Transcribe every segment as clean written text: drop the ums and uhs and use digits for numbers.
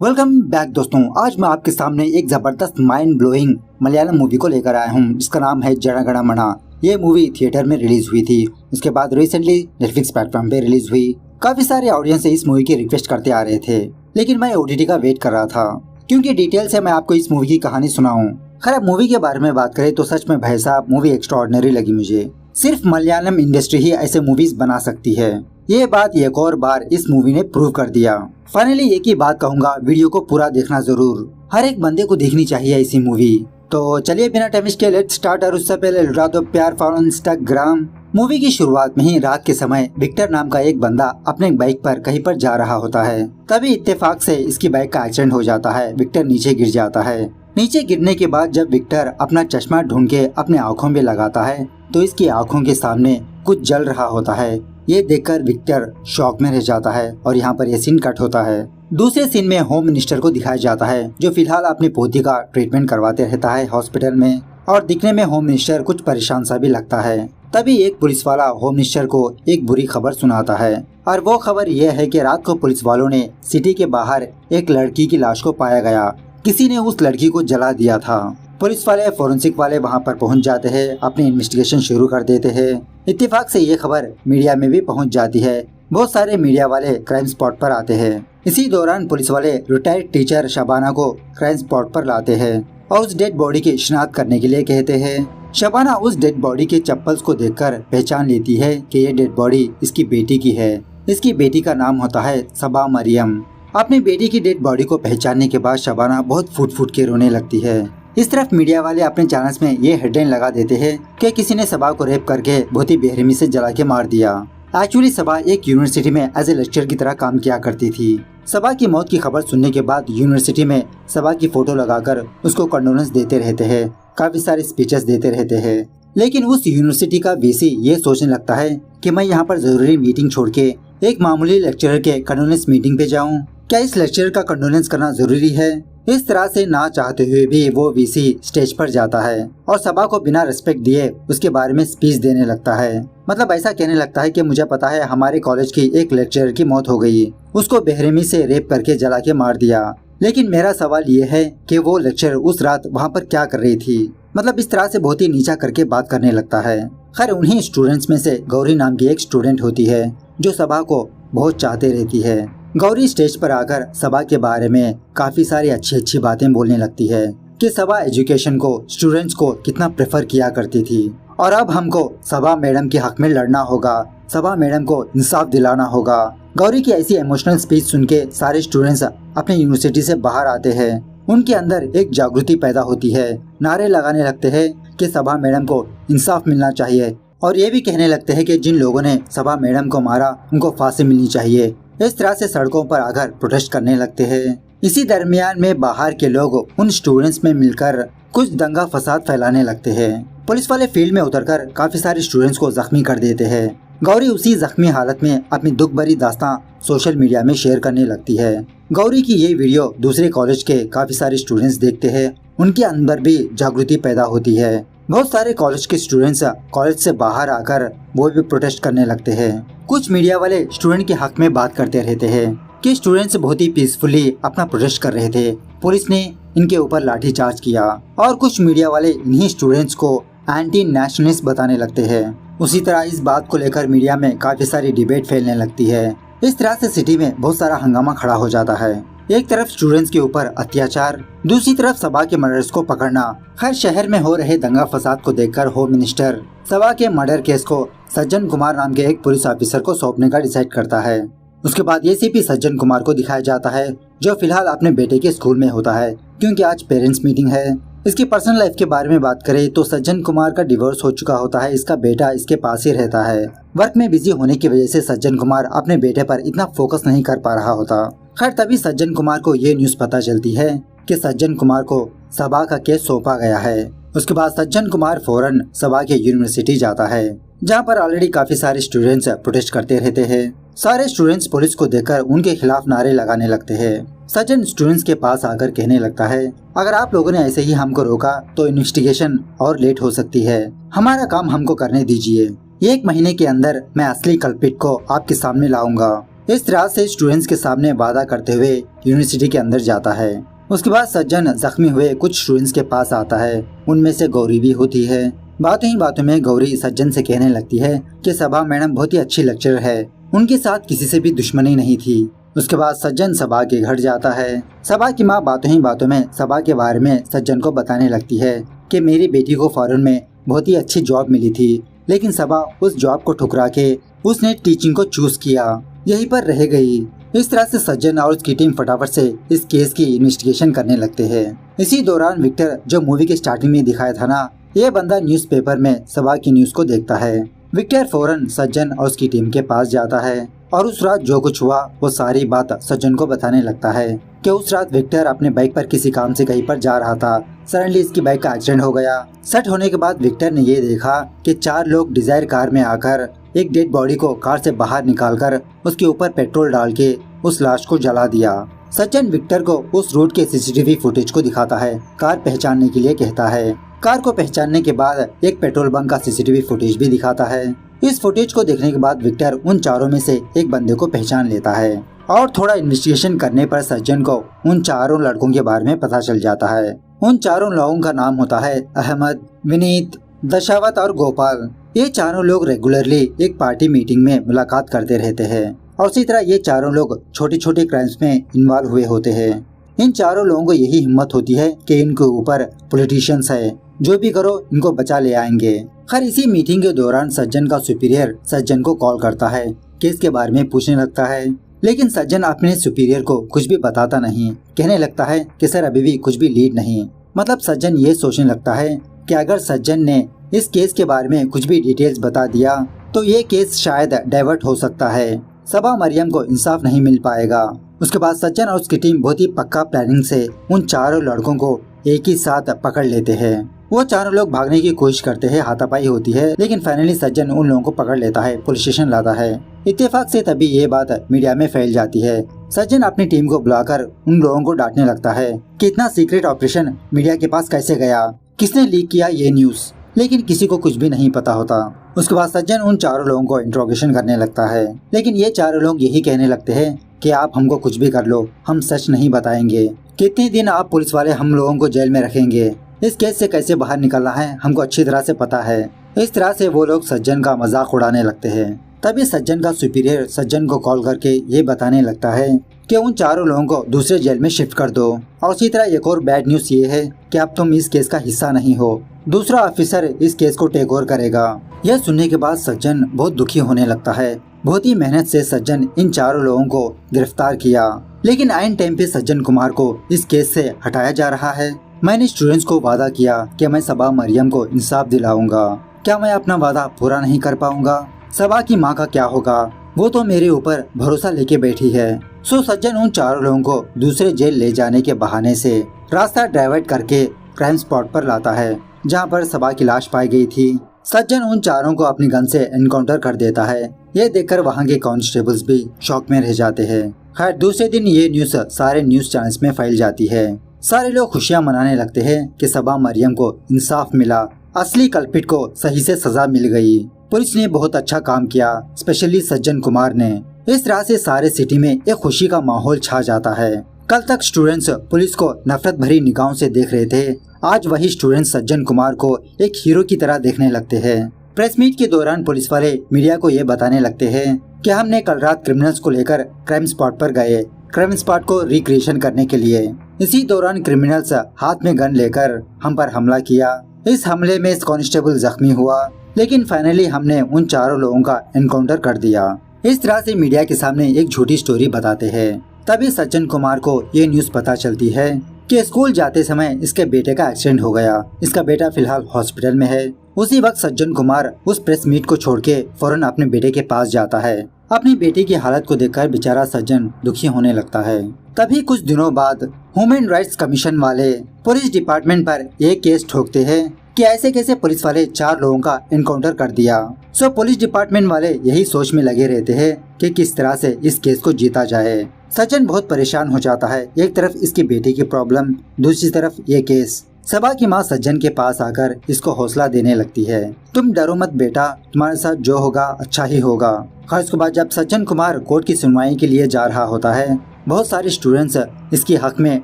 Welcome back दोस्तों। आज मैं आपके सामने एक जबरदस्त माइंड ब्लोइंग मलयालम मूवी को लेकर आया हूं, जिसका नाम है जनगण मन। ये मूवी थिएटर में रिलीज हुई थी, उसके बाद रिसेंटली नेटफ्लिक्स प्लेटफॉर्म पे रिलीज हुई। काफी सारे ऑडियंस इस मूवी की रिक्वेस्ट करते आ रहे थे, लेकिन मैं ओटीटी का वेट कर रहा था क्योंकि डिटेल से मैं आपको इस मूवी की कहानी सुनाऊं। खैर, मूवी के बारे में बात करें तो सच में भाई साहब मूवी एक्स्ट्राऑर्डिनरी लगी मुझे। सिर्फ मलयालम इंडस्ट्री ही ऐसे मूवीज बना सकती है, ये बात एक और बार इस मूवी ने प्रूव कर दिया। फाइनली एक ही बात कहूंगा, वीडियो को पूरा देखना जरूर, हर एक बंदे को देखनी चाहिए ऐसी मूवी। तो चलिए बिना टाइम वेस्ट के लेट्स स्टार्ट। और उससे पहले लुटा दो प्यार फॉलो इंस्टाग्राम। मूवी की शुरुआत में ही रात के समय विक्टर नाम का एक बंदा अपने बाइक पर कहीं पर जा रहा होता है। तभी इत्तेफाक से इसकी बाइक का एक्सीडेंट हो जाता है, विक्टर नीचे गिर जाता है। नीचे गिरने के बाद जब विक्टर अपना चश्मा ढूंढ के अपने आँखों में लगाता है तो इसकी आँखों के सामने कुछ जल रहा होता है। ये देखकर विक्टर शॉक में रह जाता है और यहाँ पर ये सीन कट होता है। दूसरे सीन में होम मिनिस्टर को दिखाया जाता है, जो फिलहाल अपनी पोती का ट्रीटमेंट करवाते रहता है हॉस्पिटल में, और दिखने में होम मिनिस्टर कुछ परेशान सा भी लगता है। तभी एक पुलिस वाला होम मिनिस्टर को एक बुरी खबर सुनाता है, और वो खबर यह है कि रात को पुलिस वालों ने सिटी के बाहर एक लड़की की लाश को पाया गया। किसी ने उस लड़की को जला दिया था। पुलिस वाले फोरेंसिक वाले वहां पर पहुंच जाते हैं, अपनी इन्वेस्टिगेशन शुरू कर देते हैं। इत्तेफाक से ये खबर मीडिया में भी पहुंच जाती है। बहुत सारे मीडिया वाले क्राइम स्पॉट पर आते हैं। इसी दौरान पुलिस वाले रिटायर्ड टीचर शबाना को क्राइम स्पॉट पर लाते हैं और उस डेड बॉडी की शिनाख्त करने के लिए कहते हैं। शबाना उस डेड बॉडी के चप्पल्स को देखकर पहचान लेती है कि ये डेड बॉडी इसकी बेटी की है। इसकी बेटी का नाम होता है सबा मरियम। अपनी बेटी की डेड बॉडी को पहचानने के बाद शबाना बहुत फूट फूट के रोने लगती है। इस तरफ मीडिया वाले अपने चैनल्स में ये हेडलाइन लगा देते हैं कि किसी ने सबा को रेप करके बहुत ही बेरहमी से जला के मार दिया। एक्चुअली सबा एक यूनिवर्सिटी में एज ए लेक्चरर की तरह काम किया करती थी। सबा की मौत की खबर सुनने के बाद यूनिवर्सिटी में सबा की फोटो लगाकर उसको कंडोलेंस देते रहते हैं, काफी सारे स्पीचेस देते रहते हैं। लेकिन उस यूनिवर्सिटी का वीसी ये सोचने लगता है कि मैं यहाँ पर जरूरी मीटिंग छोड़ के एक मामूली लेक्चरर के कंडोलेंस मीटिंग पे जाऊँ। क्या इस लेक्चरर का कंडोलेंस करना जरूरी है? इस तरह से ना चाहते हुए भी वो वीसी स्टेज पर जाता है और सबा को बिना रिस्पेक्ट दिए उसके बारे में स्पीच देने लगता है। मतलब ऐसा कहने लगता है कि मुझे पता है हमारे कॉलेज की एक लेक्चरर की मौत हो गई, उसको बेरहमी से रेप करके जला के मार दिया, लेकिन मेरा सवाल ये है कि वो लेक्चरर उस रात वहाँ पर क्या कर रही थी। मतलब इस तरह से बहुत ही नीचा करके बात करने लगता है। खैर, उन्हीं स्टूडेंट्स में से गौरी नाम की एक स्टूडेंट होती है जो सबा को बहुत चाहते रहती है। गौरी स्टेज पर आकर सबा के बारे में काफी सारी अच्छी अच्छी बातें बोलने लगती है कि सबा एजुकेशन को स्टूडेंट्स को कितना प्रेफर किया करती थी और अब हमको सबा मैडम के हक में लड़ना होगा, सबा मैडम को इंसाफ दिलाना होगा। गौरी की ऐसी इमोशनल स्पीच सुन के सारे स्टूडेंट्स अपने यूनिवर्सिटी से बाहर आते हैं। उनके अंदर एक जागृति पैदा होती है, नारे लगाने लगते हैं कि सबा मैडम को इंसाफ मिलना चाहिए और ये भी कहने लगते हैं कि जिन लोगों ने सबा मैडम को मारा उनको फांसी मिलनी चाहिए। इस तरह से सड़कों पर आकर प्रोटेस्ट करने लगते हैं। इसी दरमियान में बाहर के लोग उन स्टूडेंट्स में मिलकर कुछ दंगा फसाद फैलाने लगते हैं। पुलिस वाले फील्ड में उतरकर काफी सारे स्टूडेंट्स को जख्मी कर देते हैं। गौरी उसी जख्मी हालत में अपनी दुख भरी दास्तां सोशल मीडिया में शेयर करने लगती है। गौरी की ये वीडियो दूसरे कॉलेज के काफी सारे स्टूडेंट्स देखते हैं, उनके अंदर भी जागृति पैदा होती है। बहुत सारे कॉलेज के स्टूडेंट्स कॉलेज से बाहर आकर वो भी प्रोटेस्ट करने लगते हैं। कुछ मीडिया वाले स्टूडेंट के हक में बात करते रहते हैं कि स्टूडेंट्स बहुत ही पीसफुली अपना प्रोटेस्ट कर रहे थे, पुलिस ने इनके ऊपर लाठीचार्ज किया, और कुछ मीडिया वाले इन्हीं स्टूडेंट्स को एंटी नेशनलिस्ट बताने लगते हैं। उसी तरह इस बात को लेकर मीडिया में काफी सारी डिबेट फैलने लगती है। इस तरह से सिटी में बहुत सारा हंगामा खड़ा हो जाता है। एक तरफ स्टूडेंट्स के ऊपर अत्याचार, दूसरी तरफ सबा के मर्डर्स को पकड़ना। हर शहर में हो रहे दंगा फसाद को देखकर होम मिनिस्टर सबा के मर्डर केस को सज्जन कुमार नाम के एक पुलिस ऑफिसर को सौंपने का डिसाइड करता है। उसके बाद एसीपी सज्जन कुमार को दिखाया जाता है, जो फिलहाल अपने बेटे के स्कूल में होता है क्योंकि आज पेरेंट्स मीटिंग है। इसकी पर्सनल लाइफ के बारे में बात करें तो सज्जन कुमार का डिवोर्स हो चुका होता है, इसका बेटा इसके पास ही रहता है। वर्क में बिजी होने की वजह से सज्जन कुमार अपने बेटे पर इतना फोकस नहीं कर पा रहा होता। खैर, तभी सज्जन कुमार को ये न्यूज पता चलती है कि सज्जन कुमार को सबा का केस सौंपा गया है। उसके बाद सज्जन कुमार फौरन सबा के यूनिवर्सिटी जाता है, जहाँ पर ऑलरेडी काफी सारे स्टूडेंट्स प्रोटेस्ट करते रहते हैं। सारे स्टूडेंट्स पुलिस को देखकर उनके खिलाफ नारे लगाने लगते हैं। सज्जन स्टूडेंट्स के पास आकर कहने लगता है, अगर आप लोगों ने ऐसे ही हमको रोका तो इन्वेस्टिगेशन और लेट हो सकती है, हमारा काम हमको करने दीजिए। 1 महीने के अंदर मैं असली कल्प्रिट को आपके सामने लाऊंगा। इस तरह से स्टूडेंट्स के सामने वादा करते हुए यूनिवर्सिटी के अंदर जाता है। उसके बाद सज्जन जख्मी हुए कुछ स्टूडेंट्स के पास आता है, उनमें से गौरी भी होती है। बातों ही बातों में गौरी सज्जन से कहने लगती है कि सबा मैडम बहुत ही अच्छी लेक्चरर है, उनके साथ किसी से भी दुश्मनी नहीं थी। उसके बाद सज्जन सबा के घर जाता है। सबा की माँ बातों ही बातों में सबा के बारे में सज्जन को बताने लगती है कि मेरी बेटी को फॉरेन में बहुत ही अच्छी जॉब मिली थी, लेकिन सबा उस जॉब को ठुकरा के उसने टीचिंग को चूज किया, यहीं पर रह गई। इस तरह से सज्जन और उसकी टीम फटाफट से इस केस की इन्वेस्टिगेशन करने लगते हैं। इसी दौरान विक्टर, जो मूवी के स्टार्टिंग में दिखाया था ना, ये बंदा न्यूज़पेपर में सबा की न्यूज को देखता है। विक्टर फौरन सज्जन और उसकी टीम के पास जाता है और उस रात जो कुछ हुआ वो सारी बात सज्जन को बताने लगता है कि उस रात विक्टर अपने बाइक पर किसी काम से कहीं पर जा रहा था। सडनली इसकी बाइक का एक्सीडेंट हो गया। सेट होने के बाद विक्टर ने ये देखा कि 4 लोग डिजायर कार में आकर एक डेड बॉडी को कार से बाहर निकालकर उसके ऊपर पेट्रोल डाल के उस लाश को जला दिया। सज्जन विक्टर को उस रूट के सीसीटीवी फुटेज को दिखाता है, कार पहचानने के लिए कहता है। कार को पहचानने के बाद एक पेट्रोल बंक का सीसीटीवी फुटेज भी दिखाता है। इस फुटेज को देखने के बाद विक्टर उन चारों में से एक बंदे को पहचान लेता है और थोड़ा इन्वेस्टिगेशन करने पर सज्जन को उन चारों लड़कों के बारे में पता चल जाता है। उन चारों लोगों का नाम होता है अहमद, विनीत, दशावत और गोपाल। ये चारों लोग रेगुलरली एक पार्टी मीटिंग में मुलाकात करते रहते हैं और उसी तरह ये चारों लोग छोटे छोटे क्राइम्स में इन्वॉल्व हुए होते हैं। इन चारों लोगों को यही हिम्मत होती है कि इनके ऊपर पॉलिटिशियंस है, जो भी करो इनको बचा ले आएंगे। खैर इसी मीटिंग के दौरान सज्जन का सुपीरियर सज्जन को कॉल करता है, केस के बारे में पूछने लगता है, लेकिन सज्जन अपने सुपीरियर को कुछ भी बताता नहीं। कहने लगता है कि सर अभी भी कुछ भी लीड नहीं। मतलब सज्जन ये सोचने लगता है कि अगर सज्जन ने इस केस के बारे में कुछ भी डिटेल्स बता दिया तो ये केस शायद डाइवर्ट हो सकता है, सबा मरियम को इंसाफ नहीं मिल पाएगा। उसके बाद सज्जन और उसकी टीम बहुत ही पक्का प्लानिंग से उन चारों लड़कों को एक ही साथ पकड़ लेते हैं। वो चारों लोग भागने की कोशिश करते हैं, हाथापाई होती है, लेकिन फाइनली सज्जन उन लोगों को पकड़ लेता है, पुलिस स्टेशन लाता है। इत्तेफाक से तभी ये बात मीडिया में फैल जाती है। सज्जन अपनी टीम को बुलाकर उन लोगों को डांटने लगता है कि इतना सीक्रेट ऑपरेशन मीडिया के पास कैसे गया, किसने लीक किया ये न्यूज, लेकिन किसी को कुछ भी नहीं पता होता। उसके बाद सज्जन उन चारों लोगों को इंट्रोगेशन करने लगता है, लेकिन ये चारों लोग यही कहने लगते हैं कि आप हमको कुछ भी कर लो, हम सच नहीं बताएंगे। कितने दिन आप पुलिस वाले हम लोगों को जेल में रखेंगे, इस केस से कैसे बाहर निकलना है हमको अच्छी तरह से पता है। इस तरह से वो लोग सज्जन का मजाक उड़ाने लगते हैं। तभी सज्जन का सुपीरियर सज्जन को कॉल करके ये बताने लगता है कि उन चारों लोगों को दूसरे जेल में शिफ्ट कर दो। और उसी तरह एक और बैड न्यूज ये है कि अब तुम इस केस का हिस्सा नहीं हो, दूसरा ऑफिसर इस केस को टेक ओवर करेगा। यह सुनने के बाद सज्जन बहुत दुखी होने लगता है। बहुत ही मेहनत से सज्जन इन चारों लोगों को गिरफ्तार किया, लेकिन आइन टाइम पे सज्जन कुमार को इस केस से हटाया जा रहा है। मैंने स्टूडेंट्स को वादा किया कि मैं सबा मरियम को इंसाफ दिलाऊंगा, क्या मैं अपना वादा पूरा नहीं कर पाऊंगा? सबा की माँ का क्या होगा, वो तो मेरे ऊपर भरोसा लेके बैठी है। सो सज्जन उन चारों लोगों को दूसरे जेल ले जाने के बहाने से रास्ता डाइवर्ट करके क्राइम स्पॉट पर लाता है, जहाँ पर सबा की लाश पाई गई थी। सज्जन उन चारों को अपनी गन से एनकाउंटर कर देता है। ये देखकर वहाँ के कांस्टेबल्स भी शॉक में रह जाते हैं। खैर दूसरे दिन ये न्यूज सारे न्यूज चैनल्स में फैल जाती है। सारे लोग खुशियाँ मनाने लगते हैं कि सबा मरियम को इंसाफ मिला, असली कल्पिट को सही से सजा मिल गई। पुलिस ने बहुत अच्छा काम किया, स्पेशली सज्जन कुमार ने। इस तरह से सारे सिटी में एक खुशी का माहौल छा जाता है। कल तक स्टूडेंट्स पुलिस को नफरत भरी निगाहों से देख रहे थे, आज वही स्टूडेंट्स सज्जन कुमार को एक हीरो की तरह देखने लगते हैं। प्रेस मीट के दौरान पुलिस वाले मीडिया को ये बताने लगते हैं कि हमने कल रात क्रिमिनल्स को लेकर क्राइम स्पॉट पर गए, क्राइम स्पॉट को रिक्रिएशन करने के लिए। इसी दौरान क्रिमिनल्स हाथ में गन लेकर हम पर हमला किया। इस हमले में कांस्टेबल जख्मी हुआ, लेकिन फाइनली हमने उन चारों लोगों का एनकाउंटर कर दिया। इस तरह से मीडिया के सामने एक झूठी स्टोरी बताते हैं। तभी सज्जन कुमार को ये न्यूज पता चलती है कि स्कूल जाते समय इसके बेटे का एक्सीडेंट हो गया, इसका बेटा फिलहाल हॉस्पिटल में है। उसी वक्त सज्जन कुमार उस प्रेस मीट को छोड़ के फौरन अपने बेटे के पास जाता है। अपनी बेटी की हालत को देखकर बेचारा सज्जन दुखी होने लगता है। तभी कुछ दिनों बाद ह्यूमन राइट्स कमीशन वाले पुलिस डिपार्टमेंट पर एक केस ठोकते हैं कि ऐसे कैसे पुलिस वाले 4 लोगों का एनकाउंटर कर दिया। सो पुलिस डिपार्टमेंट वाले यही सोच में लगे रहते हैं कि किस तरह से इस केस को जीता जाए। सज्जन बहुत परेशान हो जाता है, एक तरफ इसकी बेटी की प्रॉब्लम, दूसरी तरफ ये केस। सबा की माँ सज्जन के पास आकर इसको हौसला देने लगती है। तुम डरो मत बेटा, तुम्हारे साथ जो होगा अच्छा ही होगा। खैर उसके बाद जब सज्जन कुमार कोर्ट की सुनवाई के लिए जा रहा होता है, बहुत सारे स्टूडेंट्स इसकी हक में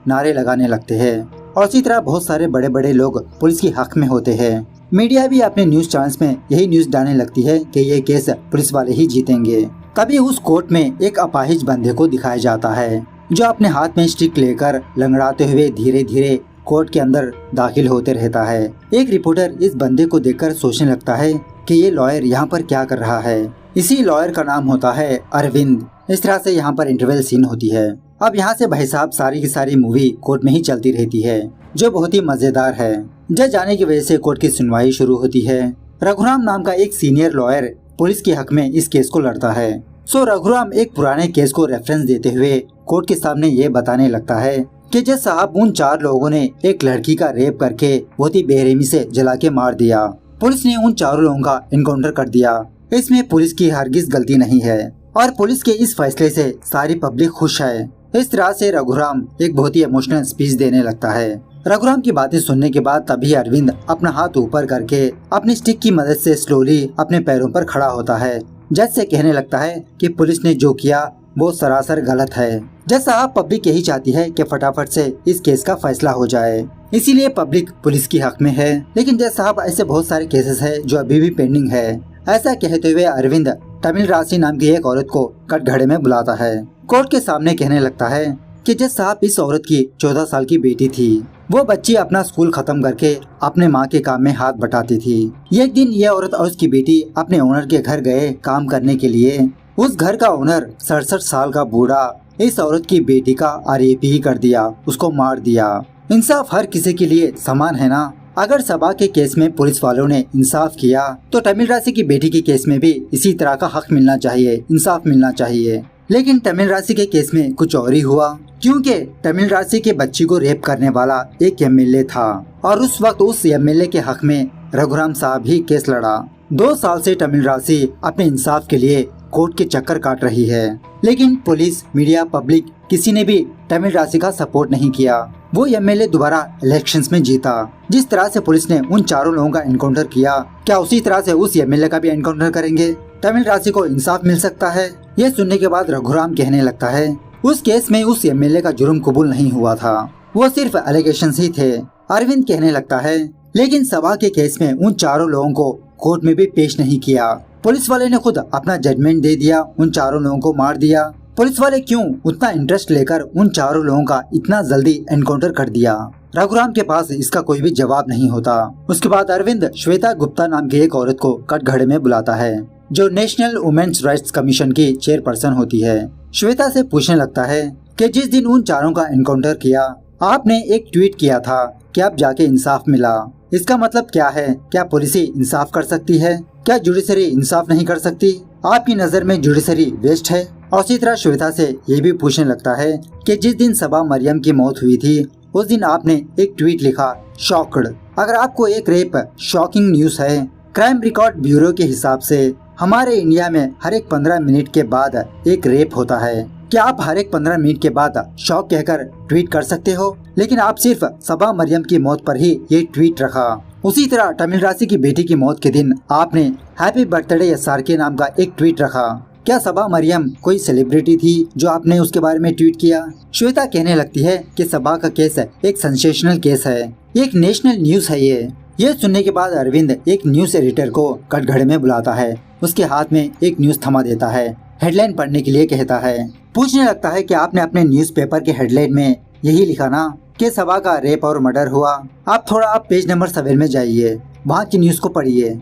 नारे लगाने लगते हैं और इसी तरह बहुत सारे बड़े बड़े लोग पुलिस की हक में होते हैं। मीडिया भी अपने न्यूज चैनल्स में यही न्यूज डालने लगती है कि ये केस पुलिस वाले ही जीतेंगे। तभी उस कोर्ट में एक अपाहिज बंदे को दिखाया जाता है जो अपने हाथ में स्टिक लेकर लंगड़ाते हुए धीरे धीरे कोर्ट के अंदर दाखिल होते रहता है। एक रिपोर्टर इस बंदे को देखकर सोचने लगता है कि ये लॉयर यहाँ पर क्या कर रहा है। इसी लॉयर का नाम होता है अरविंद। इस तरह से यहाँ पर इंटरवल सीन होती है। अब यहाँ से भाई साहब सारी की सारी मूवी कोर्ट में ही चलती रहती है जो बहुत ही मजेदार है। जज जाने की वजह से कोर्ट की सुनवाई शुरू होती है। रघुराम नाम का एक सीनियर लॉयर पुलिस के हक में इस केस को लड़ता है। रघुराम एक पुराने केस को रेफरेंस देते हुए कोर्ट के सामने ये बताने लगता है कि जज साहब उन 4 लोगों ने एक लड़की का रेप करके बहुत ही बेरहमी से जला के मार दिया। पुलिस ने उन 4 लोगों का इनकाउंटर कर दिया। इसमें पुलिस की हरगिज गलती नहीं है और पुलिस के इस फैसले से सारी पब्लिक खुश है। इस तरह से रघुराम एक बहुत ही इमोशनल स्पीच देने लगता है। रघुराम की बातें सुनने के बाद तभी अरविंद अपना हाथ ऊपर करके अपनी स्टिक की मदद से स्लोली अपने पैरों पर खड़ा होता है। जज से कहने लगता है कि पुलिस ने जो किया वो सरासर गलत है। जज साहब पब्लिक यही चाहती है कि फटाफट से इस केस का फैसला हो जाए, इसीलिए पब्लिक पुलिस की हक में है। लेकिन जज साहब ऐसे बहुत सारे केसेस है जो अभी भी पेंडिंग है। ऐसा कहते हुए अरविंद तमिल राशि नाम की एक औरत को कटघरे में बुलाता है। कोर्ट के सामने कहने लगता है कि जज साहब इस औरत की 14 साल की बेटी थी। वो बच्ची अपना स्कूल खत्म करके अपने माँ के काम में हाथ बटाती थी। एक दिन ये औरत और उसकी बेटी अपने ओनर के घर गए काम करने के लिए। उस घर का ओनर 67 साल का बूढ़ा इस औरत की बेटी का आरएपी ही कर दिया, उसको मार दिया। इंसाफ हर किसी के लिए समान है ना। अगर सबा के केस में पुलिस वालों ने इंसाफ किया तो तमिल राशि की बेटी के केस में भी इसी तरह का हक मिलना चाहिए, इंसाफ मिलना चाहिए। लेकिन तमिल राशि के केस में कुछ और ही हुआ, क्योंकि तमिल राशि के बच्ची को रेप करने वाला एक एमएलए था और उस वक्त उस एमएलए के हक में रघुराम साहब ही केस लड़ा। 2 साल से तमिल राशि अपने इंसाफ के लिए कोर्ट के चक्कर काट रही है, लेकिन पुलिस, मीडिया, पब्लिक किसी ने भी तमिल राशि का सपोर्ट नहीं किया। वो एमएलए दोबारा इलेक्शंस में जीता। जिस तरह से पुलिस ने उन 4 लोगों का एनकाउंटर किया, क्या उसी तरह से उस एमएलए का भी एनकाउंटर करेंगे? तमिल राशि को इंसाफ मिल सकता है। ये सुनने के बाद रघुराम कहने लगता है उस केस में उस एमएलए का जुर्म कबूल नहीं हुआ था, वो सिर्फ एलिगेशंस ही थे। अरविंद कहने लगता है लेकिन सबा के केस में उन 4 लोगों को कोर्ट में भी पेश नहीं किया। पुलिस वाले ने खुद अपना जजमेंट दे दिया, उन 4 लोगों को मार दिया। पुलिस वाले क्यों उतना इंटरेस्ट लेकर उन 4 लोगों का इतना जल्दी एनकाउंटर कर दिया? रघुराम के पास इसका कोई भी जवाब नहीं होता। उसके बाद अरविंद श्वेता गुप्ता नाम की एक औरत को कटघरे में बुलाता है जो नेशनल वुमेन्स राइट्स कमीशन की चेयरपर्सन होती है। श्वेता से पूछने लगता है कि जिस दिन उन 4 का एनकाउंटर किया आपने एक ट्वीट किया था कि अब जाके इंसाफ मिला, इसका मतलब क्या है? क्या पुलिस इंसाफ कर सकती है? क्या जुडिशरी इंसाफ नहीं कर सकती? आपकी नजर में जुडिशरी वेस्ट है? और इसी तरह श्वेता से ये भी पूछने लगता है कि जिस दिन सबा मरियम की मौत हुई थी उस दिन आपने एक ट्वीट लिखा शॉक्ड। अगर आपको एक रेप शॉकिंग न्यूज है, क्राइम रिकॉर्ड ब्यूरो के हिसाब से हमारे इंडिया में हर एक 15 मिनट के बाद एक रेप होता है। क्या आप हर एक 15 मिनट के बाद शॉक कहकर ट्वीट कर सकते हो? लेकिन आप सिर्फ सबा मरियम की मौत पर ही ये ट्वीट रखा। उसी तरह तमिल राशि की बेटी की मौत के दिन आपने हैप्पी बर्थडे एसआर के नाम का एक ट्वीट रखा। क्या सबा मरियम कोई सेलिब्रिटी थी जो आपने उसके बारे में ट्वीट किया? श्वेता कहने लगती है कि सबा का केस एक सेंसेशनल केस है, एक नेशनल न्यूज है। ये सुनने के बाद अरविंद एक न्यूज एडिटर को कटघरे में बुलाता है, उसके हाथ में एक न्यूज थमा देता है, हेडलाइन पढ़ने के लिए कहता है। पूछने लगता है कि आपने अपने न्यूज़पेपर के हेडलाइन में यही लिखा ना कि सबा का रेप और मर्डर हुआ। आप पेज नंबर 7 में जाइए, वहाँ की न्यूज को पढ़िए।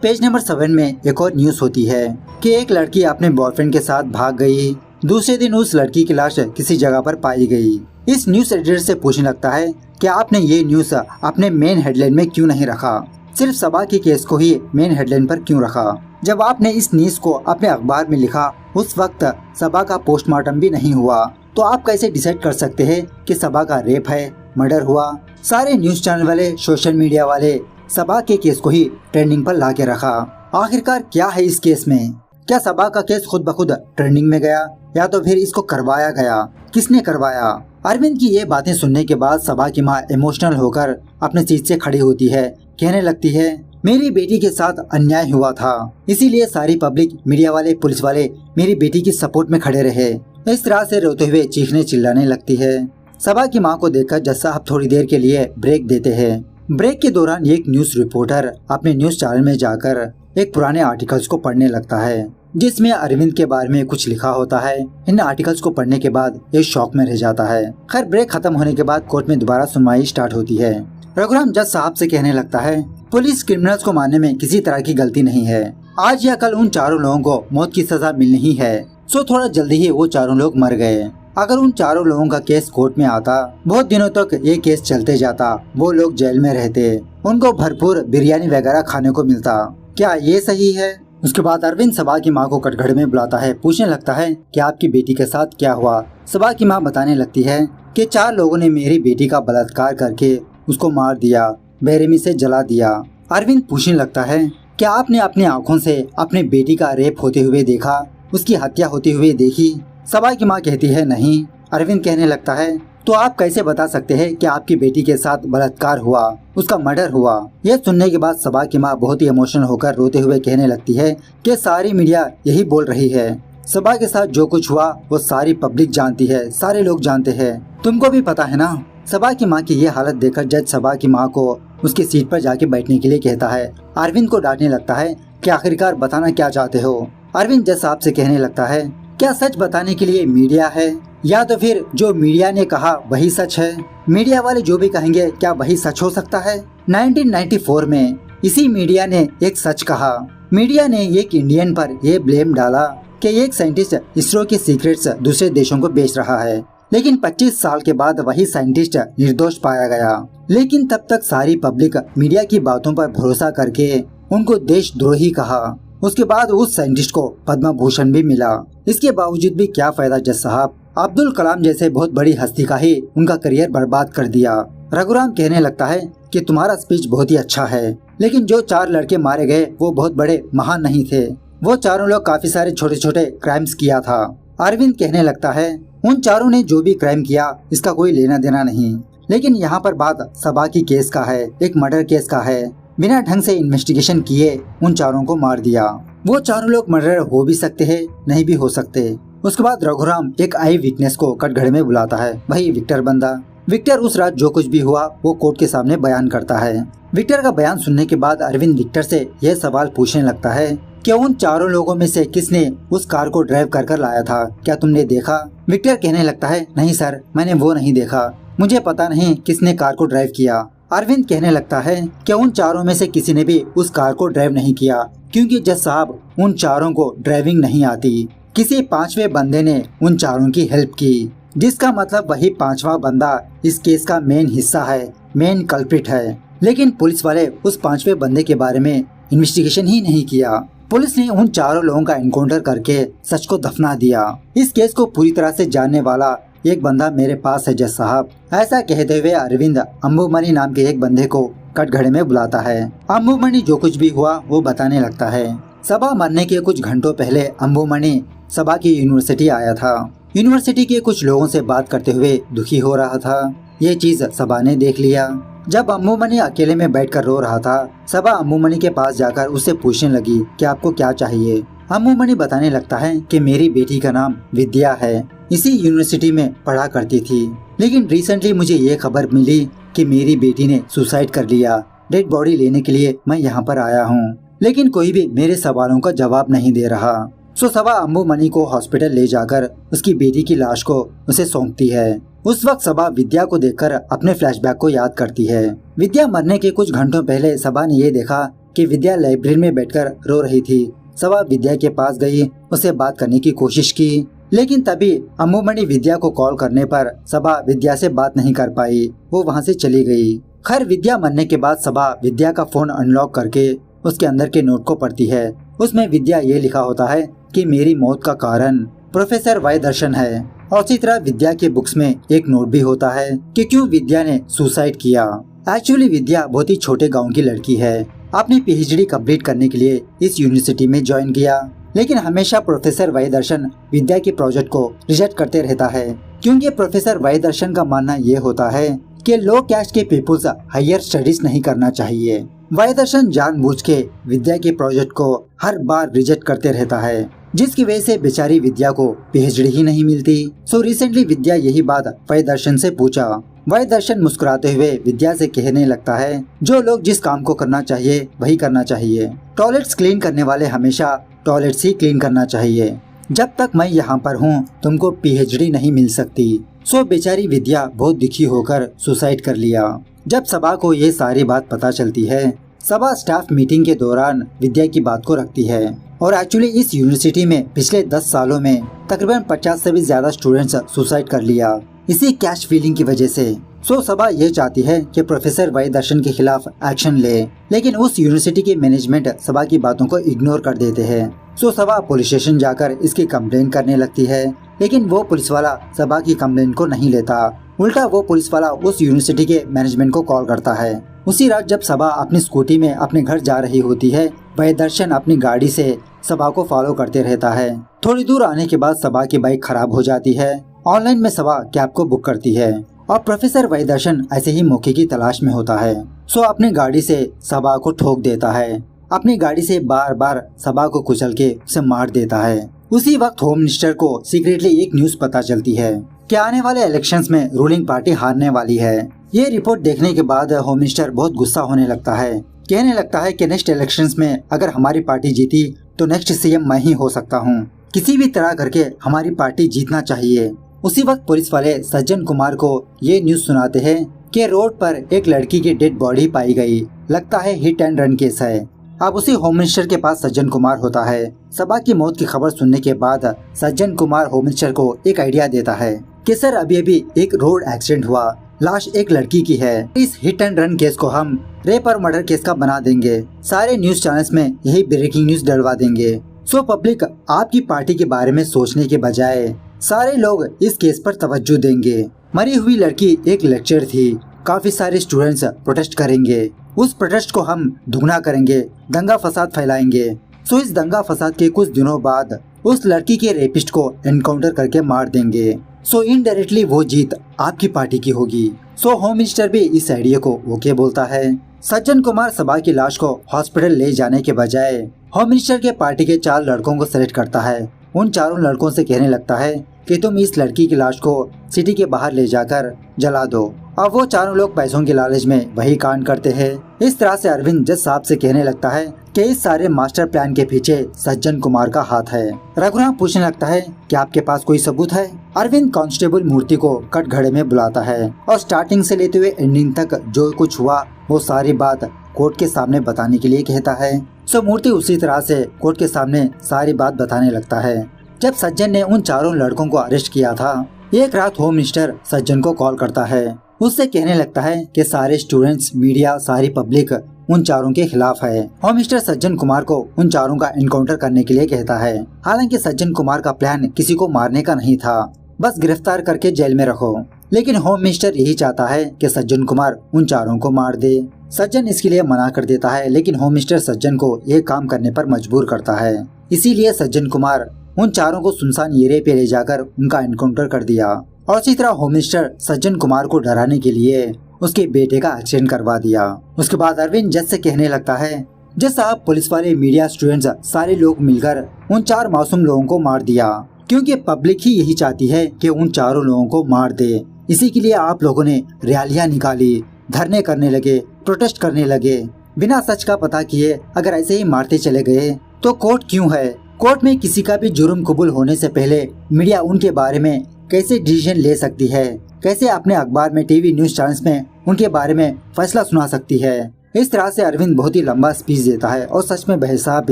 पेज नंबर 7 में एक और न्यूज होती है कि एक लड़की अपने बॉयफ्रेंड के साथ भाग गई। दूसरे दिन उस लड़की की लाश किसी जगह पर पाई गई। इस न्यूज एडिटर से पूछने लगता है कि आपने ये न्यूज अपने मेन हेडलाइन में क्यों नहीं रखा, सिर्फ सबा के केस को ही मेन हेडलाइन पर क्यों रखा? जब आपने इस न्यूज को अपने अखबार में लिखा उस वक्त सबा का पोस्टमार्टम भी नहीं हुआ, तो आप कैसे डिसाइड कर सकते हैं कि सबा का रेप है, मर्डर हुआ? सारे न्यूज चैनल वाले, सोशल मीडिया वाले सबा के केस को ही ट्रेंडिंग पर ला के रखा। आखिरकार क्या है इस केस में? क्या सबा का केस खुद ब खुद ट्रेंडिंग में गया या तो फिर इसको करवाया गया? किसने करवाया? अरविंद की ये बातें सुनने के बाद सबा की माँ इमोशनल होकर अपने सीट से खड़ी होती है। कहने लगती है, मेरी बेटी के साथ अन्याय हुआ था, इसीलिए सारी पब्लिक, मीडिया वाले, पुलिस वाले मेरी बेटी की सपोर्ट में खड़े रहे। इस तरह से रोते हुए चीखने चिल्लाने लगती है। सबा की माँ को देखकर जज साहब थोड़ी देर के लिए ब्रेक देते हैं। ब्रेक के दौरान एक न्यूज रिपोर्टर अपने न्यूज चैनल में जाकर एक पुराने आर्टिकल्स को पढ़ने लगता है, जिसमें अरविंद के बारे में कुछ लिखा होता है। इन आर्टिकल्स को पढ़ने के बाद ये शॉक में रह जाता है। खैर, ब्रेक खत्म होने के बाद कोर्ट में दोबारा सुनवाई स्टार्ट होती है। रघुराम जज साहब से कहने लगता है, पुलिस क्रिमिनल्स को मारने में किसी तरह की गलती नहीं है। आज या कल उन चारों लोगों को मौत की सजा मिलनी ही है, सो थोड़ा जल्दी ही वो चारों लोग मर गए। अगर उन चारों लोगों का केस कोर्ट में आता, बहुत दिनों तक ये केस चलते जाता, वो लोग जेल में रहते, उनको भरपूर बिरयानी वगैरह खाने को मिलता। क्या ये सही है? उसके बाद अरविंद सबा की माँ को कटघरे में बुलाता है। पूछने लगता है कि आपकी बेटी के साथ क्या हुआ। सबा की माँ बताने लगती है कि 4 लोगों ने मेरी बेटी का बलात्कार करके उसको मार दिया, बेरहमी से जला दिया। अरविंद पूछने लगता है, क्या आपने अपनी आंखों से अपने बेटी का रेप होते हुए देखा, उसकी हत्या होती हुई देखी? सबा की माँ कहती है, नहीं। अरविंद कहने लगता है, तो आप कैसे बता सकते हैं कि आपकी बेटी के साथ बलात्कार हुआ, उसका मर्डर हुआ? यह सुनने के बाद सबा की माँ बहुत ही इमोशनल होकर रोते हुए कहने लगती है कि सारी मीडिया यही बोल रही है, सबा के साथ जो कुछ हुआ वो सारी पब्लिक जानती है, सारे लोग जानते हैं, तुमको भी पता है ना। सबा की माँ की ये हालत देखकर जज सबा की माँ को उसकी सीट पर जाके बैठने के लिए कहता है। अरविंद को डांटने लगता है कि आखिरकार बताना क्या चाहते हो। अरविंद जज साहब से कहने लगता है, क्या सच बताने के लिए मीडिया है, या तो फिर जो मीडिया ने कहा वही सच है? मीडिया वाले जो भी कहेंगे क्या वही सच हो सकता है? 1994 में इसी मीडिया ने एक सच कहा। मीडिया ने एक इंडियन पर यह ब्लेम डाला कि एक साइंटिस्ट इसरो के सीक्रेट्स दूसरे देशों को बेच रहा है, लेकिन 25 साल के बाद वही साइंटिस्ट निर्दोष पाया गया। लेकिन तब तक सारी पब्लिक मीडिया की बातों पर भरोसा करके उनको देशद्रोही कहा। उसके बाद उस साइंटिस्ट को पद्म भूषण भी मिला। इसके बावजूद भी क्या फायदा जज साहब, अब्दुल कलाम जैसे बहुत बड़ी हस्ती का ही उनका करियर बर्बाद कर दिया। रघुराम कहने लगता है कि तुम्हारा स्पीच बहुत ही अच्छा है, लेकिन जो 4 लड़के मारे गए वो बहुत बड़े महान नहीं थे, वो चारों लोग काफी सारे छोटे छोटे क्राइम्स किया था। अरविंद कहने लगता है, उन चारों ने जो भी क्राइम किया इसका कोई लेना देना नहीं, लेकिन यहाँ पर बात सबा की केस का है, एक मर्डर केस का है। बिना ढंग से इन्वेस्टिगेशन किए उन चारों को मार दिया। वो चारों लोग मर्डर हो भी सकते हैं, नहीं भी हो सकते। उसके बाद रघुराम एक आई विटनेस को कटघरे में बुलाता है, वही विक्टर बंदा। विक्टर उस रात जो कुछ भी हुआ वो कोर्ट के सामने बयान करता है। विक्टर का बयान सुनने के बाद अरविंद विक्टर से यह सवाल पूछने लगता है कि उन चारों लोगों में से किसने उस कार को ड्राइव कर लाया था, क्या तुमने देखा? विक्टर कहने लगता है, नहीं सर, मैंने वो नहीं देखा, मुझे पता नहीं किसने कार को ड्राइव किया। अरविंद कहने लगता है कि उन चारों में से किसी ने भी उस कार को ड्राइव नहीं किया, क्योंकि जज साहब उन चारों को ड्राइविंग नहीं आती। किसी 5वें बंदे ने उन चारों की हेल्प की, जिसका मतलब वही 5वां बंदा इस केस का मेन हिस्सा है, मेन कल्प्रिट है। लेकिन पुलिस वाले उस 5वें बंदे के बारे में इन्वेस्टिगेशन ही नहीं किया। पुलिस ने उन चारों लोगों का एनकाउंटर करके सच को दफना दिया। इस केस को पूरी तरह से जानने वाला एक बंदा मेरे पास है जज साहब। ऐसा कहते हुए अरविंद अंबुमणि नाम के एक बंदे को कटघरे में बुलाता है। अंबुमणि जो कुछ भी हुआ वो बताने लगता है। सबा मरने के कुछ घंटों पहले अंबुमणि सबा की यूनिवर्सिटी आया था। यूनिवर्सिटी के कुछ लोगों से बात करते हुए दुखी हो रहा था। ये चीज सबा ने देख लिया। जब अंबुमणि अकेले में बैठकर रो रहा था, सबा अंबुमणि के पास जाकर उससे पूछने लगी कि आपको क्या चाहिए। अंबुमणि बताने लगता है कि मेरी बेटी का नाम विद्या है, इसी यूनिवर्सिटी में पढ़ा करती थी, लेकिन रिसेंटली मुझे ये खबर मिली कि मेरी बेटी ने सुसाइड कर लिया। डेड बॉडी लेने के लिए मैं यहाँ पर आया हूँ, लेकिन कोई भी मेरे सवालों का जवाब नहीं दे रहा। सो सबा अंबुमणि को हॉस्पिटल ले जाकर उसकी बेटी की लाश को उसे सौंपती है। उस वक्त सबा विद्या को देखकर अपने फ्लैशबैक को याद करती है। विद्या मरने के कुछ घंटों पहले सबा ने ये देखा कि विद्या लाइब्रेरी में बैठकर रो रही थी। सबा विद्या के पास गई, उससे बात करने की कोशिश की, लेकिन तभी अंबुमणि विद्या को कॉल करने पर सबा विद्या से बात नहीं कर पाई, वो वहाँ से चली गई। खैर, विद्या मरने के बाद सबा विद्या का फोन अनलॉक करके उसके अंदर के नोट को पढ़ती है। उसमें विद्या ये लिखा होता है कि मेरी मौत का कारण प्रोफेसर वाई दर्शन है, और इसी तरह विद्या के बुक्स में एक नोट भी होता है कि क्यों विद्या ने सुसाइड किया। एक्चुअली विद्या बहुत ही छोटे गांव की लड़की है। अपनी पीएचडी कंप्लीट करने के लिए इस यूनिवर्सिटी में ज्वाइन किया, लेकिन हमेशा प्रोफेसर वाई दर्शन विद्या के प्रोजेक्ट को रिजेक्ट करते रहता है, क्योंकि प्रोफेसर वाई दर्शन का मानना ये होता है कि लो कैस्ट के पीपुल्स हायर स्टडीज नहीं करना चाहिए। वाई दर्शन जानबूझ के विद्या के प्रोजेक्ट को हर बार रिजेक्ट करते रहता है, जिसकी वजह से बेचारी विद्या को पीएचडी ही नहीं मिलती। सो रिसेंटली विद्या यही बात वाई दर्शन से पूछा। वाई दर्शन मुस्कुराते हुए विद्या से कहने लगता है, जो लोग जिस काम को करना चाहिए वही करना चाहिए। टॉयलेट्स क्लीन करने वाले हमेशा टॉयलेट्स ही क्लीन करना चाहिए। जब तक मैं यहाँ पर हूँ तुमको पीएचडी नहीं मिल सकती। सो बेचारी विद्या बहुत दुखी होकर सुसाइड कर लिया। जब सभा को ये सारी बात पता चलती है, सभा स्टाफ मीटिंग के दौरान विद्या की बात को रखती है और एक्चुअली इस यूनिवर्सिटी में पिछले 10 सालों में तकरीबन 50 से भी ज्यादा स्टूडेंट्स सुसाइड कर लिया इसी कैश फीलिंग की वजह से। सो सभा ये चाहती है कि प्रोफेसर वाई दर्शन के खिलाफ एक्शन ले, लेकिन उस यूनिवर्सिटी के मैनेजमेंट सभा की बातों को इग्नोर कर देते हैं। सो सभा पुलिस स्टेशन जाकर इसकी कंप्लेन करने लगती है, लेकिन वो पुलिस वाला सभा की कंप्लेन को नहीं लेता। उल्टा वो पुलिस वाला उस यूनिवर्सिटी के मैनेजमेंट को कॉल करता है। उसी रात जब सभा अपनी स्कूटी में अपने घर जा रही होती है, वाई दर्शन अपनी गाड़ी से सभा को फॉलो करते रहता है। थोड़ी दूर आने के बाद सभा की बाइक खराब हो जाती है। ऑनलाइन में सभा कैब को बुक करती है और प्रोफेसर वाई दर्शन ऐसे ही मौके की तलाश में होता है। सो अपनी गाड़ी से सभा को ठोक देता है। अपनी गाड़ी से बार बार सभा को कुचल के उसे मार देता है। उसी वक्त होम मिनिस्टर को सीक्रेटली एक न्यूज पता चलती है कि आने वाले इलेक्शंस में रूलिंग पार्टी हारने वाली है। ये रिपोर्ट देखने के बाद होम मिनिस्टर बहुत गुस्सा होने लगता है। कहने लगता है कि नेक्स्ट इलेक्शंस में अगर हमारी पार्टी जीती तो नेक्स्ट सीएम मैं ही हो सकता हूँ। किसी भी तरह करके हमारी पार्टी जीतना चाहिए। उसी वक्त पुलिस वाले सज्जन कुमार को ये न्यूज सुनाते हैं कि रोड पर एक लड़की की डेड बॉडी पाई गई। लगता है हिट एंड रन केस है। अब उसी होम मिनिस्टर के पास सज्जन कुमार होता है। सभा की मौत की खबर सुनने के बाद सज्जन कुमार होम मिनिस्टर को एक आइडिया देता है कि सर अभी एक रोड एक्सीडेंट हुआ, लाश एक लड़की की है। इस हिट एंड रन केस को हम रेप और मर्डर केस का बना देंगे। सारे न्यूज चैनल्स में यही ब्रेकिंग न्यूज डलवा देंगे। सो पब्लिक आपकी पार्टी के बारे में सोचने के बजाय सारे लोग इस केस पर तवज्जो देंगे। मरी हुई लड़की एक लेक्चर थी। काफी सारे स्टूडेंट्स प्रोटेस्ट करेंगे। उस प्रोटेस्ट को हम दुगना करेंगे, दंगा फसाद फैलाएंगे। सो इस दंगा फसाद के कुछ दिनों बाद उस लड़की के रेपिस्ट को एनकाउंटर करके मार देंगे। सो इनडायरेक्टली वो जीत आपकी पार्टी की होगी। सो होम मिनिस्टर भी इस आइडिया को ओके बोलता है। सज्जन कुमार सभा की लाश को हॉस्पिटल ले जाने के बजाय होम मिनिस्टर के पार्टी के 4 लड़कों को सेलेक्ट करता है। उन चारों लड़कों से कहने लगता है कि तुम इस लड़की की लाश को सिटी के बाहर ले जाकर जला दो। अब वो चारों लोग पैसों के लालच में वही कांड करते हैं। इस तरह से अरविंद जज साहब से कहने लगता है कि इस सारे मास्टर प्लान के पीछे सज्जन कुमार का हाथ है। रघुराम पूछने लगता है कि आपके पास कोई सबूत है। अरविंद कांस्टेबल मूर्ति को कटघरे में बुलाता है और स्टार्टिंग से लेते हुए एंडिंग तक जो कुछ हुआ वो सारी बात कोर्ट के सामने बताने के लिए कहता है। सो मूर्ति उसी तरह से कोर्ट के सामने सारी बात बताने लगता है। जब सज्जन ने उन चारों लड़कों को अरेस्ट किया था, एक रात होम मिनिस्टर सज्जन को कॉल करता है। उससे कहने लगता है कि सारे स्टूडेंट्स, मीडिया, सारी पब्लिक उन चारों के खिलाफ है। होम मिनिस्टर सज्जन कुमार को उन चारों का एनकाउंटर करने के लिए कहता है। हालांकि सज्जन कुमार का प्लान किसी को मारने का नहीं था, बस गिरफ्तार करके जेल में रखो। लेकिन होम मिनिस्टर यही चाहता है कि सज्जन कुमार उन चारों को मार दे। सज्जन इसके लिए मना कर देता है, लेकिन होम मिनिस्टर सज्जन को ये काम करने पर मजबूर करता है। इसीलिए सज्जन कुमार उन चारों को सुनसान एरिया पे ले जाकर उनका एनकाउंटर कर दिया। और इसी तरह होम मिनिस्टर सज्जन कुमार को डराने के लिए उसके बेटे का एक्सीडेंट करवा दिया। उसके बाद अरविंद जज से कहने लगता है, जज साहब, पुलिस वाले, मीडिया, स्टूडेंट्स, सारे लोग मिलकर उन 4 मासूम लोगों को मार दिया, क्योंकि पब्लिक ही यही चाहती है कि उन चारों लोगों को मार दे। इसी के लिए आप लोगों ने रैलियां निकाली, धरने करने लगे, प्रोटेस्ट करने लगे। बिना सच का पता किए अगर ऐसे ही मारते चले गए तो कोर्ट क्यों है? कोर्ट में किसी का भी जुर्म कबूल होने से पहले मीडिया उनके बारे में कैसे डिसीजन ले सकती है, कैसे अपने अखबार में, टीवी, न्यूज चैनल्स में उनके बारे में फैसला सुना सकती है। इस तरह से अरविंद बहुत ही लंबा स्पीच देता है और सच में भाई साहब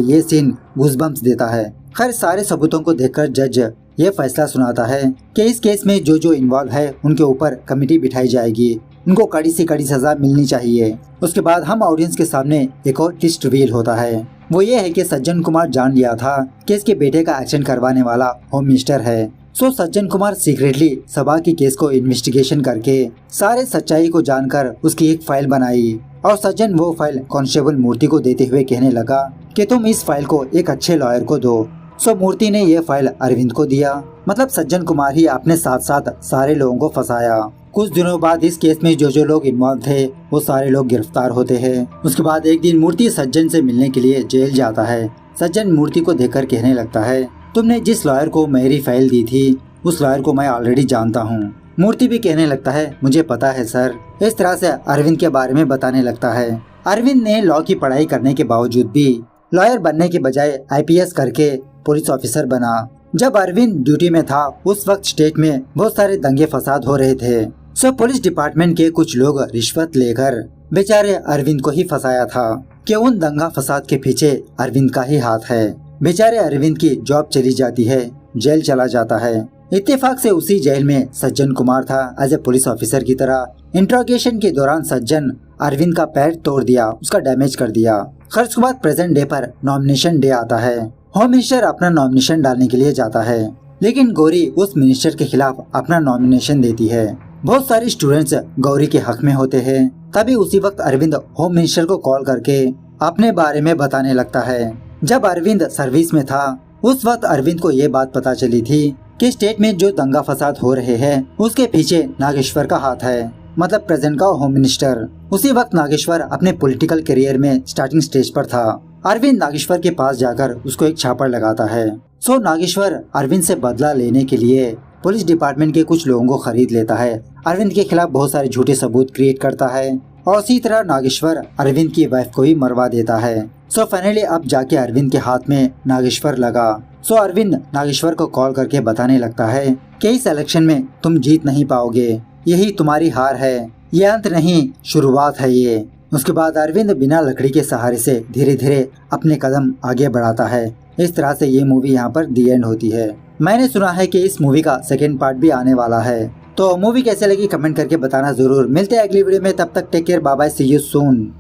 ये सीन गूज़बम्प्स देता है। खैर सारे सबूतों को देखकर जज ये फैसला सुनाता है कि इस केस में जो इन्वॉल्व है उनके ऊपर कमेटी बिठाई जाएगी, उनको कड़ी से कड़ी सजा मिलनी चाहिए। उसके बाद हम ऑडियंस के सामने एक और ट्विस्ट रिवील होता है। वो ये है कि सज्जन कुमार जान लिया था कि इसके बेटे का एक्शन करवाने वाला होम मिनिस्टर है। सो सज्जन कुमार सीक्रेटली सभा की केस को इन्वेस्टिगेशन करके सारे सच्चाई को जानकर उसकी एक फाइल बनाई और सज्जन वो फाइल कांस्टेबल मूर्ति को देते हुए कहने लगा कि तुम इस फाइल को एक अच्छे लॉयर को दो। सो मूर्ति ने ये फाइल अरविंद को दिया मतलब सज्जन कुमार ही अपने साथ साथ सारे लोगों को फंसाया। कुछ दिनों बाद इस केस में जो लोग इन्वॉल्व थे वो सारे लोग गिरफ्तार होते हैं। उसके बाद एक दिन मूर्ति सज्जन से मिलने के लिए जेल जाता है। सज्जन मूर्ति को देखकर कहने लगता है, तुमने जिस लॉयर को मेरी फाइल दी थी उस लॉयर को मैं ऑलरेडी जानता हूँ। मूर्ति भी कहने लगता है, मुझे पता है सर। इस तरह से अरविंद के बारे में बताने लगता है। अरविंद ने लॉ की पढ़ाई करने के बावजूद भी लॉयर बनने के बजाय IPS करके पुलिस ऑफिसर बना। जब अरविंद ड्यूटी में था उस वक्त स्टेट में बहुत सारे दंगे फसाद हो रहे थे। सो पुलिस डिपार्टमेंट के कुछ लोग रिश्वत लेकर बेचारे अरविंद को ही फंसाया था कि उन दंगा फसाद के पीछे अरविंद का ही हाथ है। बेचारे अरविंद की जॉब चली जाती है, जेल चला जाता है। इत्तेफाक से उसी जेल में सज्जन कुमार था एज ए पुलिस ऑफिसर की तरह। इंट्रोगेशन के दौरान सज्जन अरविंद का पैर तोड़ दिया, उसका डैमेज कर दिया। खैर उसके बाद प्रेजेंट डे पर नॉमिनेशन डे आता है। होम मिनिस्टर अपना नॉमिनेशन डालने के लिए जाता है, लेकिन गौरी उस मिनिस्टर के खिलाफ अपना नॉमिनेशन देती है। बहुत सारे स्टूडेंट्स गौरी के हक में होते हैं। तभी उसी वक्त अरविंद होम मिनिस्टर को कॉल करके अपने बारे में बताने लगता है। जब अरविंद सर्विस में था उस वक्त अरविंद को ये बात पता चली थी कि स्टेट में जो दंगा फसाद हो रहे हैं उसके पीछे नागेश्वर का हाथ है, मतलब प्रेजेंट का होम मिनिस्टर। उसी वक्त नागेश्वर अपने पॉलिटिकल करियर में स्टार्टिंग स्टेज पर था। अरविंद नागेश्वर के पास जाकर उसको एक छापड़ लगाता है। सो नागेश्वर अरविंद से बदला लेने के लिए पुलिस डिपार्टमेंट के कुछ लोगों को खरीद लेता है। अरविंद के खिलाफ बहुत सारे झूठे सबूत क्रिएट करता है और उसी तरह नागेश्वर अरविंद की वाइफ को ही मरवा देता है। सो फाइनली अब जाके अरविंद के हाथ में नागेश्वर लगा। सो अरविंद नागेश्वर को कॉल करके बताने लगता है कि इस इलेक्शन में तुम जीत नहीं पाओगे, यही तुम्हारी हार है, ये अंत नहीं शुरुआत है ये। उसके बाद अरविंद बिना लकड़ी के सहारे से धीरे धीरे अपने कदम आगे बढ़ाता है। इस तरह से ये मूवी यहाँ पर दी एंड होती है। मैंने सुना है कि इस मूवी का सेकेंड पार्ट भी आने वाला है, तो मूवी कैसे लगी कमेंट करके बताना जरूर। मिलते हैं अगली वीडियो में, तब तक take care, bye bye, see you soon.